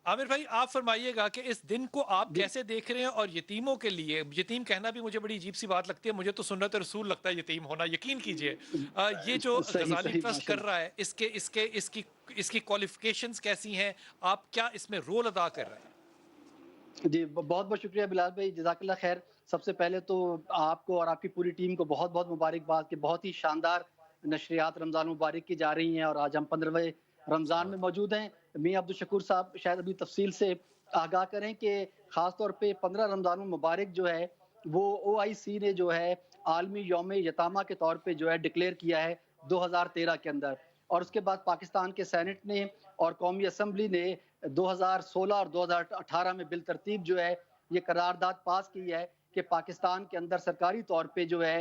आमिर भाई, आप फरमाइएगा कि इस दिन को आप जी कैसे देख रहे हैं, और यतीमों के लिए, यतीम कहना भी मुझे बड़ी अजीब सी बात लगती है, मुझे तो सुन्नत रसूल लगता है यतीम होना, यकीन कीजिए। ये जो सही गजाली सही ट्रस्ट कर माशाल्लाह। रहा है, इसके इसके इसकी इसकी क्वालिफिकेशंस कैसी हैं? आप क्या इसमें रोल अदा कर रहे हैं? जी, बहुत बहुत शुक्रिया बिलाल भाई, जज़ाकल्लाह खैर। सबसे पहले तो आपको और आपकी पूरी टीम को बहुत बहुत मुबारकबाद कि बहुत ही शानदार नशरियात रमज़ान मुबारक की जा रही हैं, और आज हम 15वें रमज़ान में मौजूद हैं। मियां अब्दुल शकूर साहब शायद अभी तफसील से आगाह करें कि ख़ास तौर पे 15 रमज़ान मुबारक जो है वो ओआईसी ने जो है आलमी यौम यतामा के तौर पे जो है डिक्लेयर किया है 2013 के अंदर। और उसके बाद पाकिस्तान के सेनेट ने और कौमी असम्बली ने 2016 और 2018 में बिल तरतीब जो है ये करारदाद पास की है कि पाकिस्तान के अंदर सरकारी तौर पे जो है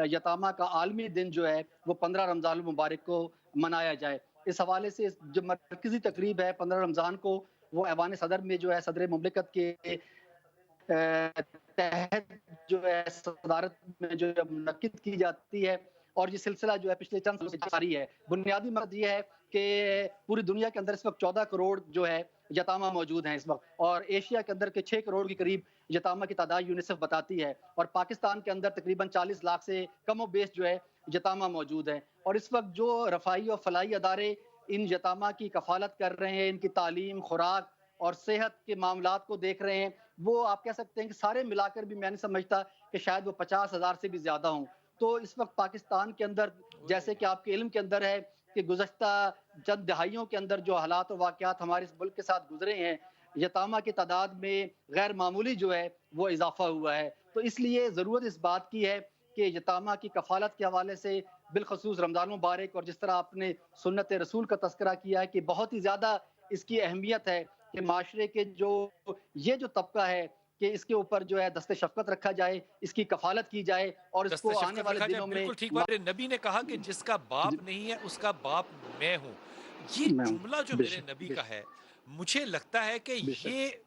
यतामा का आलमी दिन जो है वो 15 रमज़ान मुबारक को मनाया जाए। इस हवाले से जो मरकजी तकरीब है 15 रमज़ान को, वो ऐवान सदर में जो है सदर मुमलिकत के तहत जो है सदारत में जो है मुनक्किद की जाती है। और ये सिलसिला जो है पिछले चंद सालों से जारी है। बुनियादी मकसद ये है कि पूरी दुनिया के अंदर इस वक्त 14 करोड़ जो है यतामा मौजूद हैं इस वक्त, और एशिया के अंदर के 6 करोड़ के करीब यतामा की तादाद यूनिसेफ बताती है, और पाकिस्तान के अंदर तकरीबन 40 लाख से कमो बेश जो है यतामा मौजूद हैं। और इस वक्त जो रफ़ाई और फलाही अदारे इन यतामा की कफालत कर रहे हैं, इनकी तालीम, खुराक और सेहत के मामलात को देख रहे हैं, वो आप कह सकते हैं कि सारे मिलाकर भी मैं नहीं समझता कि शायद वो 50,000 से भी ज़्यादा हों। तो इस वक्त पाकिस्तान के अंदर, जैसे कि आपके इल्म के अंदर है कि गुज़श्ता चंद दहाइयों के अंदर जो हालात और वाक़यात हमारे इस मुल्क के साथ गुज़रे हैं, यतामा की तादाद में गैर मामूली जो है वो इज़ाफ़ा हुआ है। तो इसलिए ज़रूरत इस बात की है कि यतामा की कफ़ालत के हवाले से बिलख़ुसूस रमज़ान मुबारक, और जिस तरह आपने सुन्नत रसूल का तज़किरा किया है कि बहुत ही ज़्यादा इसकी अहमियत है कि माशरे के ये जो तबका है कि इसके ऊपर जो है दस्ते शफ़क़त रखा जाए, इसकी कफ़ालत की जाए, और दस्ते इसको आने शफ़क़त वाले रखा जाए, दिनों में बिल्कुल ठीक बात। मेरे नबी ने कहा कि जिसका जी, बाप नहीं है उसका बाप मैं हूं। ये मैं हूँ। जुमला जो मेरे बेशक, नबी का बेशक, है, मुझे लगता है कि बेशक,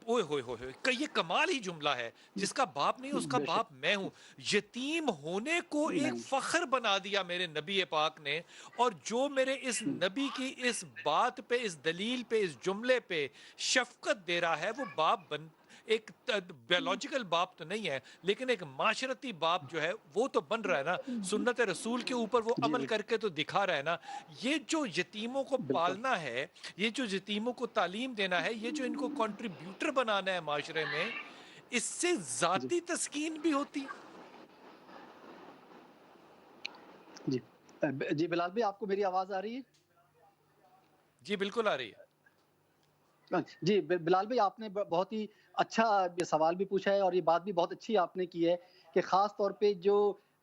ओए होए होए होए, ये कमाल ही जुमला है। जिसका बाप नहीं उसका बेशक, बाप मैं हूं। यतीम होने को मैं एक हूँ। फख्र बना दिया मेरे नबी पाक ने। और जो मेरे इस नबी की इस बात पे, इस दलील पे, इस जुमले पे शफकत दे रहा है, वो बाप बन एक बायोलॉजिकल बाप तो नहीं है, लेकिन एक माशरती बाप जो है वो तो बन रहा है ना। सुन्नत रसूल के ऊपर वो जी, अमल जी, करके तो दिखा रहा है ना। ये जो यतीमों को बिल्कुल। पालना है, ये जो यतीमों को तालीम देना है, ये जो इनको कंट्रीब्यूटर बनाना है माशरे में, इससे जी, जाती तस्कीन भी होती। जी। जी, बिलाल भाई, आपको मेरी आवाज़ आ रही है? जी बिल्कुल आ रही है। जी, बिलाल भाई, आपने बहुत ही अच्छा ये सवाल भी पूछा है, और ये बात भी बहुत अच्छी आपने की है कि ख़ास तौर पे जो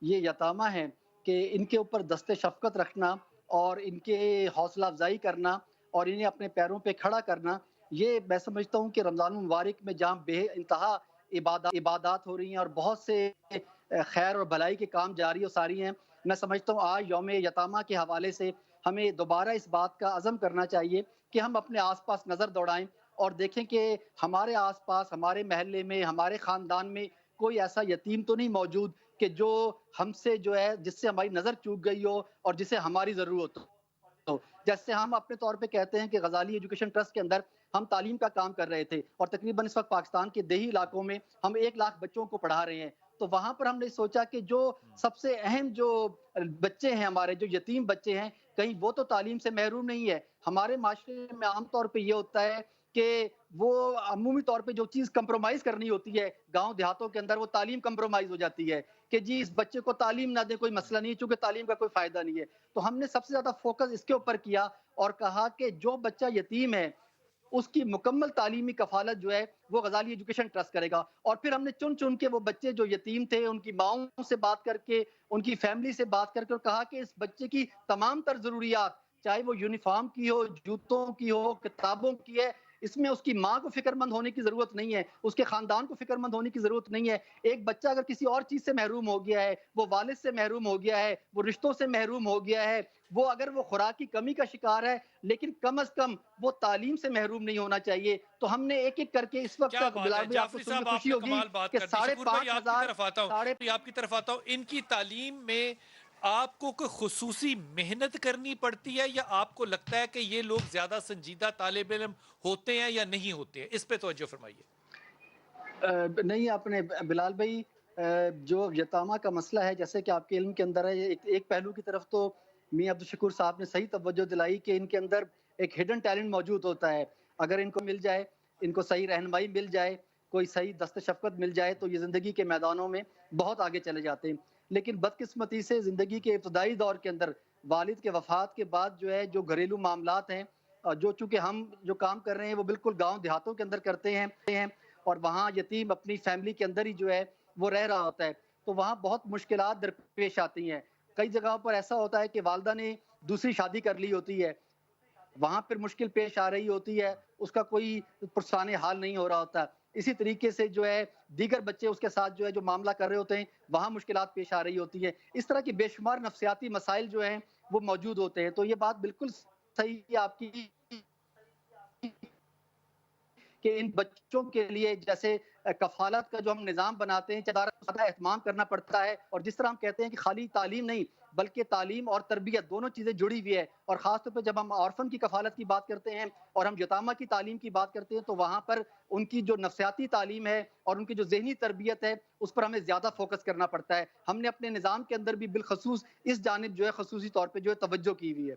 ये यतामा हैं कि इनके ऊपर दस्ते शफ़क़त रखना और इनके हौसला अफ़ज़ाई करना और इन्हें अपने पैरों पे खड़ा करना, ये मैं समझता हूँ कि रमज़ान मुबारक में जहाँ बेइंतहा इबादात हो रही हैं और बहुत से खैर और भलाई के काम जारी और सारी हैं। मैं समझता हूँ आज यौम यतामा के हवाले से हमें दोबारा इस बात का अज़्म करना चाहिए कि हम अपने आस-पास नज़र दौड़ाएँ और देखें कि हमारे आस-पास, हमारे मोहल्ले में, हमारे ख़ानदान में कोई ऐसा यतीम तो नहीं मौजूद कि जो हमसे जो है जिससे हमारी नज़र चूक गई हो और जिसे हमारी ज़रूरत हो। तो जैसे हम अपने तौर पे कहते हैं कि गजाली एजुकेशन ट्रस्ट के अंदर हम तालीम का काम कर रहे थे, और तकरीबन इस वक्त पाकिस्तान के देही इलाकों में हम 1 लाख बच्चों को पढ़ा रहे हैं। तो वहां पर हमने सोचा कि जो सबसे अहम जो बच्चे हैं, हमारे जो यतीम बच्चे हैं, कहीं वो तो तालीम से महरूम नहीं है। हमारे माशरे में आमतौर पर यह होता है कि वो अमूमी तौर पे जो चीज़ कंप्रोमाइज करनी होती है गांव देहातों के अंदर, वो तालीम कंप्रोमाइज हो जाती है कि जी इस बच्चे को तालीम ना दे कोई मसला नहीं, चूंकि तालीम का कोई फायदा नहीं है। तो हमने सबसे ज्यादा फोकस इसके ऊपर किया और कहा कि जो बच्चा यतीम है उसकी मुकम्मल तालीमी कफ़ालत जो है वो गजाली एजुकेशन ट्रस्ट करेगा। और फिर हमने चुन चुन के वो बच्चे जो यतीम थे उनकी माओं से बात करके, उनकी फैमिली से बात करके, और कहा कि इस बच्चे की तमाम तर ज़रूरियात, चाहे वो यूनिफ़ॉर्म की हो, जूतों की हो, किताबों की है, इसमें उसकी माँ को फ़िक्रमंद होने की ज़रूरत नहीं है, उसके ख़ानदान को फ़िक्रमंद होने की ज़रूरत नहीं है। एक बच्चा अगर किसी और चीज़ से महरूम हो गया है, वो वालिद से महरूम हो गया है, वो रिश्तों से महरूम हो गया है, वो अगर वो खुराक की कमी का शिकार है, लेकिन कम अज़ कम वो तालीम से महरूम नहीं होना चाहिए। तो हमने एक-एक करके इस वक़्त क्या तक, बात है बिलाल भाई, आपको जाफरी सुन के साहब, खुशी आपने होगी कमाल बात कि कर दी। साढ़े शकूर भाई, पाँच आपकी हज़ार तरफ आता साढ़े हूँ, आपकी तरफ आता हूँ। इनकी तालीम में آپ کو کوئی خصوصی محنت کرنی پڑتی ہے یا آپ کو لگتا ہے کہ یہ لوگ زیادہ سنجیدہ طالب علم ہوتے ہیں یا نہیں ہوتے ہیں؟ اس پہ توجہ فرمائیے۔ نہیں آپ نے بلال بھائی جو یتامہ کا مسئلہ ہے جیسے کہ آپ کے علم کے اندر ہے ایک پہلو کی طرف تو میاں عبدالشکور صاحب نے صحیح توجہ دلائی کہ ان کے اندر ایک ہڈن ٹیلنٹ موجود ہوتا ہے، اگر ان کو مل جائے، ان کو صحیح رہنمائی مل جائے، کوئی صحیح دست شفقت مل جائے تو یہ زندگی کے میدانوں میں بہت آگے چلے جاتے ہیں۔ لیکن بدقسمتی سے زندگی کے ابتدائی دور کے اندر والد کے وفات کے بعد جو ہے جو گھریلو معاملات ہیں، جو چونکہ ہم جو کام کر رہے ہیں وہ بالکل گاؤں دیہاتوں کے اندر کرتے ہیں اور وہاں یتیم اپنی فیملی کے اندر ہی جو ہے وہ رہ رہا ہوتا ہے، تو وہاں بہت مشکلات درپیش آتی ہیں۔ کئی جگہوں پر ایسا ہوتا ہے کہ والدہ نے دوسری شادی کر لی ہوتی ہے، وہاں پھر مشکل پیش آ رہی ہوتی ہے، اس کا کوئی پرسان حال نہیں ہو رہا ہوتا۔ اسی طریقے سے جو ہے دیگر بچے اس کے ساتھ جو ہے جو معاملہ کر رہے ہوتے ہیں، وہاں مشکلات پیش آ رہی ہوتی ہے۔ اس طرح کی بے شمار نفسیاتی مسائل جو ہیں وہ موجود ہوتے ہیں، تو یہ بات بالکل صحیح ہے آپ کی کہ ان بچوں کے لیے جیسے کفالت کا جو ہم نظام بناتے ہیں زیادہ اہتمام کرنا پڑتا ہے، اور جس طرح ہم کہتے ہیں کہ خالی تعلیم نہیں بلکہ تعلیم اور تربیت دونوں چیزیں جڑی ہوئی ہے، اور خاص طور پہ جب ہم آرفن کی کفالت کی بات کرتے ہیں اور ہم یتامہ کی تعلیم کی بات کرتے ہیں تو وہاں پر ان کی جو نفسیاتی تعلیم ہے اور ان کی جو ذہنی تربیت ہے اس پر ہمیں زیادہ فوکس کرنا پڑتا ہے۔ ہم نے اپنے نظام کے اندر بھی بالخصوص اس جانب جو ہے خصوصی طور پہ جو ہے توجہ کی ہوئی ہے۔